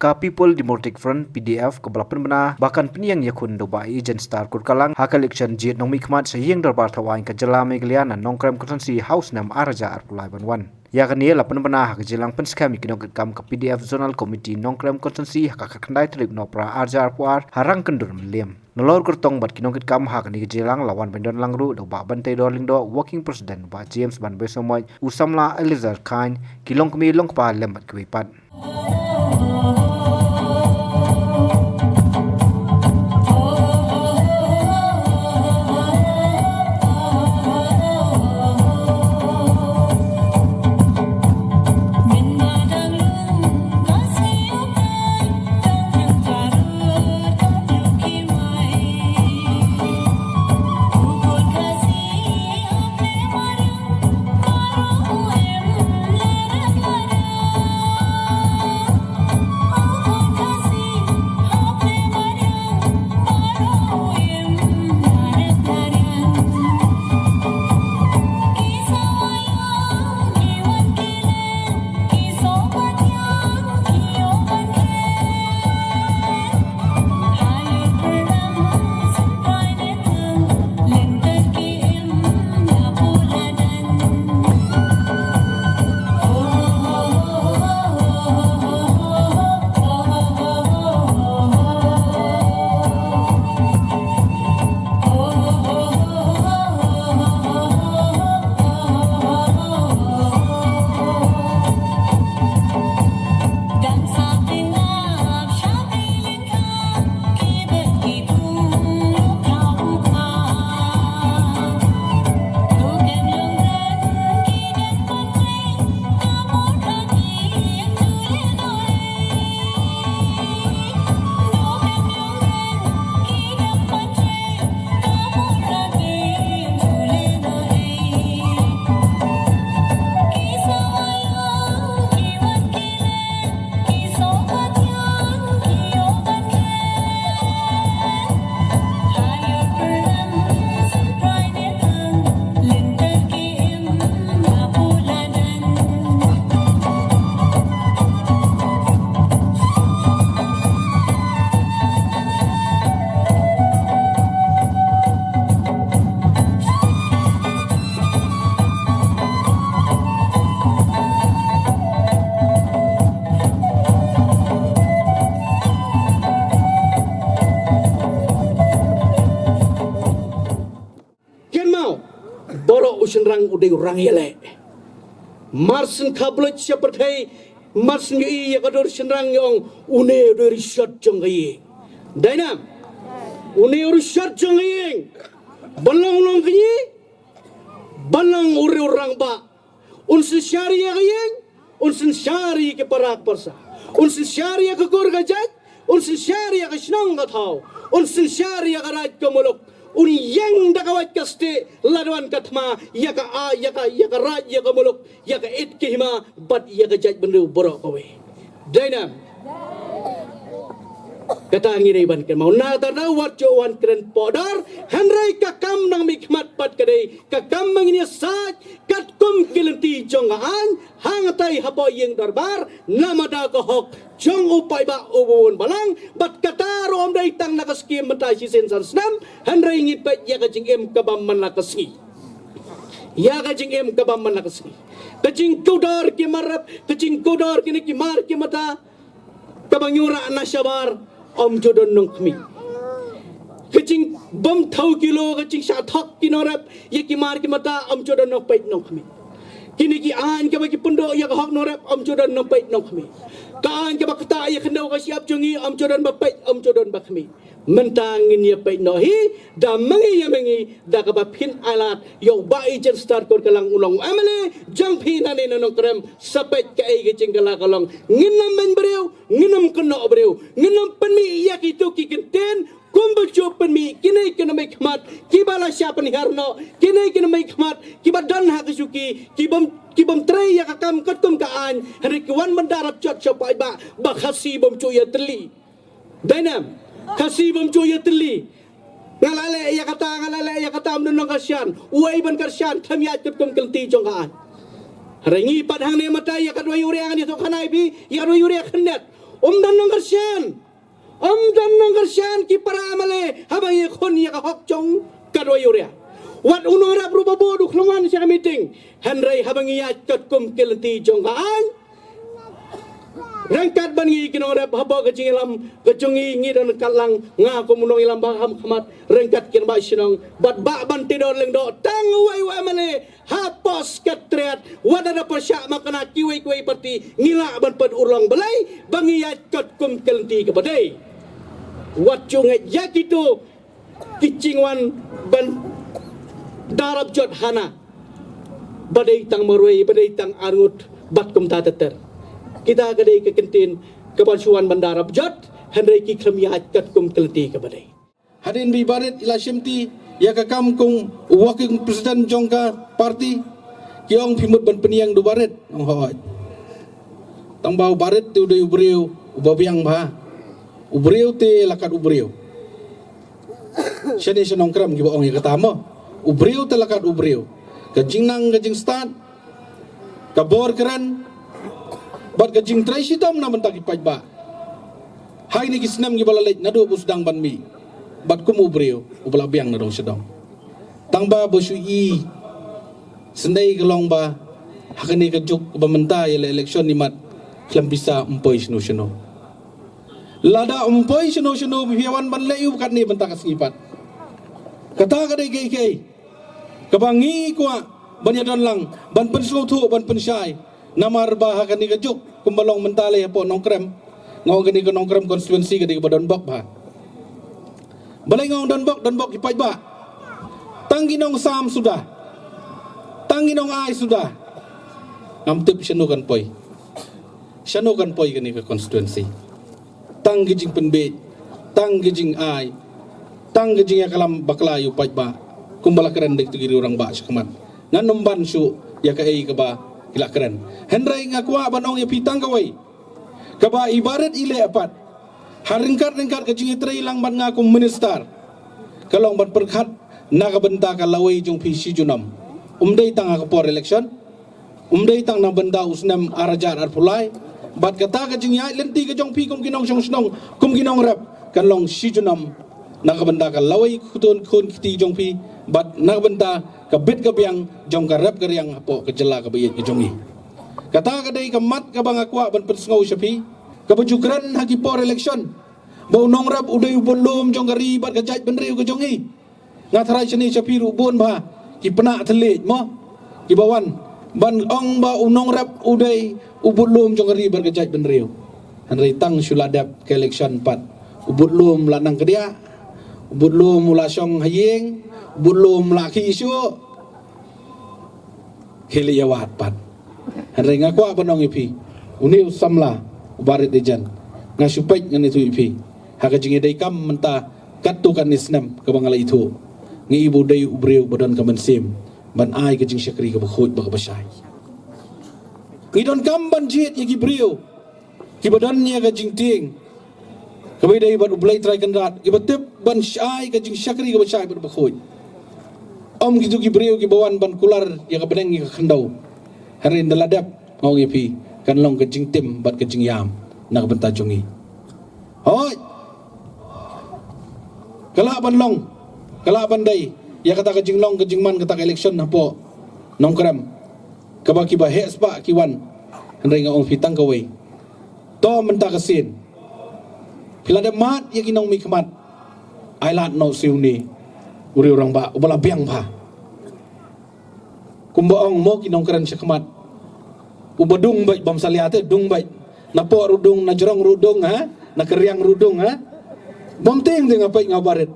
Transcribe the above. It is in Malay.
ka People Democratic Front PDF ka balapan bana bahkan peniang yakun do bai jen star kur kalang hak election jit nong mikmat sayeng darbar thawain ka jela megliana nongkrem konsensi house nam araja arpulai banwan ya kan ia lapan bana hak jelang penskam ikinok kam ka PDF zonal committee nongkrem konsensi hak kandai trip no pra arja arpuar harang kendur meliam nolor kurtong bat kinokit kam hak ni jelang lawan bendon langru do ba bantai dorling do working president ba James ban besomoy usamla Elizar Khan kilong kemi long pa lembat kwipat rang uday rang yele marsen kablet seperti marsen yi ya kador senrang yang une do riset jonggai dainam une riset jonggai balong long kini balong uri orang ba unsin syari ya kayeng unsin syari ke parak persa unsin syari ya ke kurgajat unsin syari ya ke senang gatau unsin syari ya ke raj kemuluk uni yang dakawat kaste laduan katma ya ka a ya ka raj ya ka muluk ya ka it kihima bat ya ka jaj bendu borok kowe dainam kata ngire ban kan mau na tarna wat jowan kren podar hanrai ka kam nang mikmat pat kadai ka kam mangini saj kat kum kilenti jongaan hangatai hapo yeng darbar namada ko hok jong upai ba ubun balang bat kata rom dai tang nakaskim matai si sensan snam hanrai ngit pat ya ka jingem kabam man nakasi ya ka jingem kabam man nakasi kajing kudar ki marap kajing kudar kini ki mar ki mata kabanyura nasyabar om jodoh nongkmi, kecing bom tahu kilo kecing syathok kinorap, ye kimar kimata om jodoh nongpait nongkmi, kini ki an ke bagi pundok ye kahok norap om jodoh nongpait nongkmi, kaan ke bakta ye kendau kasiap jungi om jodoh bapait om jodoh bakmi, mentangin ye pait nohi, da mengi ye mengi, da kabapin alat, yo bai jen start kor kalang ulang amale, jang pinane nonong krem, sapet ke ai kecing kalang kalong, nginam men beriu, nginam kena beriu, nginam penmi yak itu kikenten, kumpul jopan mi, kini kena make mat, kibala siapa ni harno, kini kena make mat, kibadan hak suki, kibam tray yak akam katum kaan, hari kiwan mendarap cot capai ba, bakasi bom cuya teli, dainam, kasi bom cuya teli. Ngalale ya kata menunang kasian, uai ban kasian, kami ajut kum kelti jongkaan. Rengi padhang ne mata ya kadwa yuri ang itu kanai bi, ya kadwa yuri akhnet. dan nongkersian ki para male habang ye kon ya ka hok chong kadwa yuria wat unong rap rupa bodu klongan siya meeting Henry habang iya kat kum kelenti jong kaan rangkat bangi kinong rap haba kajing ilam kajungi ngi dan kalang nga kumunong ilam baham khamat rangkat kin ba sinong bat ba ban tidor leng do tang wai male hapos katriat wadada persyak makana kiwai parti ngila ban pad urlang belai bangi iya kat kum kelenti kabadai wat chungai yakitu kicingwan ban darab jot hana badai tang marwai badai tang angut bat kum tater kita kadai ke kentin kebansuan bandara jot Henry ki khlamiat kat kum kelti ke badai hadin bi barit ila shimti ya ka kam kung working president jongka parti kiong phimut ban peniang du barit ong hoi tang bau barit tu de ubriu ubabiang ba ubriu te lakat ubriu shani shanong kram gi ong ya katamo ubriu te lakat ubriu kajing nang kajing start kabor keran bat kajing trai sitom na mentaki pajba hai ni kisnam gi balalait nadu busdang banmi bat kum ubriu ubala biang na dong sedong tangba bosui sendai gelong ba hakani kajuk bamenta ya election ni mat klam bisa empoi seno lada empoi seno biawan ban leu kat ni bentak sipat kata kadai kei kabangi kwa banyadan lang ban pensutu ban pensyai namar bah kani kajuk kumbalong mentale po nongkrem ngau kani ke nongkrem konstituensi kadi ke Don Bok bah balai ngau Don Bok ipaj ba tanggi nong sam sudah tanggi nong ai sudah ngamtip syanukan poi kani ke konstituensi tanggi jing penbe tanggi jing ai tanggi jing ya kalam baklayu paj ba kumbala keren dik tugiri orang ba syakmat ngan nomban su ya ka ei ke ba ila keren Henry ngakwa banong ya pitang kawai kaba ibarat ile apat haringkat kajing itrai lang ban ngaku minister kalong ban perkhat naga benta ka lawai jong pisi junam umdai tang akapor election umdai tang na benda usnam arajar arpulai bat kata kajing ya lenti ka jong pi kum kinong snong kum kinong rap kalong si junam naga benda ka lawai khutun khun kiti jong pi bat naga benta ka bit ka biang jong ka rap ka riang po ka jela ka bayit ka jongi kata kadai ka mat ka bang akwa ban pensngau syapi ka bajukran haki por election bau nong rap udai ubulum jong ka ribat ka jaj benriu ka jongi ngatrai sini syapi rubun ba ki pena telit mo ki bawan ban ong ba unong rap udai ubulum jong ka ribat ka jaj benriu hanrei tang suladap ka election pat ubulum lanang ka dia ubulum mula syong hayeng belum laki isu heli yawat pat hari ngakwa banong ipi uni usamla ubarit dejan ngasupait ngan itu ipi haka jingi dai kam menta katukan isnam ka bangala itu ngi ibu dai ubriu badan ka mensim ban ai ka jing syakri ka bakhut ba basai ngidon kam ban jit yagi briu ki badan nya ka jing ting kabai dai ban ublai trai kandat ibatip ban syai ka jing syakri ka basai ba bakhut om gitu ki beriu ki bawan ban kular ya ka beneng ka khandau harin daladap ngau ngipi kan long ke jing tim bat ke jing yam nak benta jongi hoi kala ban long kala ban dai ya kata ke jing long ke jing man kata election hapo nongkram ka ba ki ba hes ba ki wan harin ngau fitang ka wei to menta ka sin pila de mat ya ki nong mi khamat ailat no siuni uri orang ba ubala biang ba kumbaong mo kinong keren syakmat ubadung baik bam saliate dung baik napo rudung najrong rudung ha nakeriang rudung ha bom ting apa ngabaret